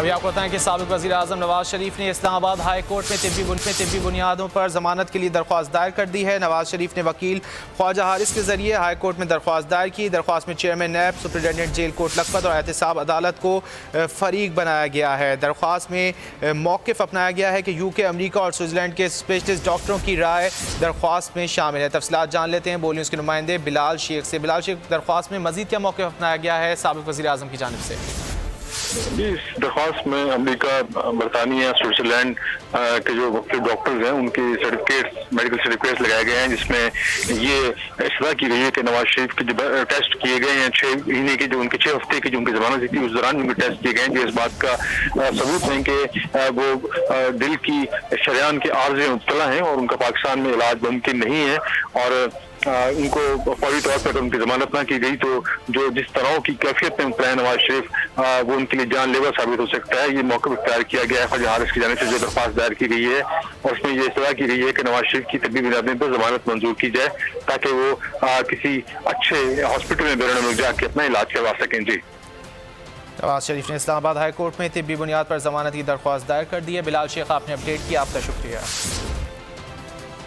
अभी आपको बताएं कि साबिक वज़ीर आज़म नवाज शरीफ ने इस्लामाबाद हाई कोर्ट में तिब्बी बुनियादों पर जमानत के लिए दरख्वास्त दायर कर दी है। नवाज शरीफ ने वकील ख्वाजा हारिस के जरिए हाई कोर्ट में दरख्वास्त दायर की। दरख्वास्त में चेयरमैन नैब, सुप्रिटेंडेंट जेल कोर्ट लखपत और एहतसाब अदालत को फरीक बनाया गया है। दरख्वास्त में मौक़िफ़ अपनाया गया है कि यूके, अमरीका और स्विट्ज़रलैंड के स्पेशलिस्ट डॉक्टरों की राय दरख्वास्त में शामिल है। तफसीलात जान लेते हैं बोल न्यूज़ के नुमाइंदे बिलाल शेख से। बिलाल शेख, दरख्वास्त में मज़ीद क्या मौक़िफ़ अपनाया गया है साबिक वज़ीर आज़म की जानिब से? जी, इस दरख्वास्त में अमेरिका, बरतानिया, स्विट्जरलैंड के जो डॉक्टर्स हैं उनकी सर्टिफिकेट्स, मेडिकल सर्टिफिकेट्स लगाए गए हैं, जिसमें ये इस्तदा की गई है कि नवाज शरीफ के जो टेस्ट किए गए हैं 6 महीने के, जो उनके 6 हफ्ते की जो उनकी जमानत थी, उस दौरान उनके टेस्ट किए गए हैं, जो इस बात का सबूत है कि वो दिल की शरेआन के आर्ज़े मुब्तला हैं और उनका पाकिस्तान में इलाज मुमकिन नहीं है। और उनको फौरी तौर पर उनकी जमानत ना की गई तो जो जिस तरह की कैफियत में मुब्तला है नवाज शरीफ, वो उनके लिए जानलेवा साबित हो सकता है। ये मौक़िफ़ इख्तियार किया गया है ख्वाजा हारिस की जानिब से, जो दरख्वास्त दायर की गई है और उसमें ये इस्तदा की गई है कि नवाज शरीफ की तिब्बी बुनियादों पर जमानत मंजूर की जाए ताकि वो किसी अच्छे हॉस्पिटल में बैरून मुल्क जाके अपना इलाज करवा सकें। जी, नवाज शरीफ ने इस्लामाबाद हाई कोर्ट में तिब्बी बुनियाद पर जमानत की दरख्वास्त दायर कर दी है। बिलाल शेख, आपने अपडेट किया, आपका शुक्रिया।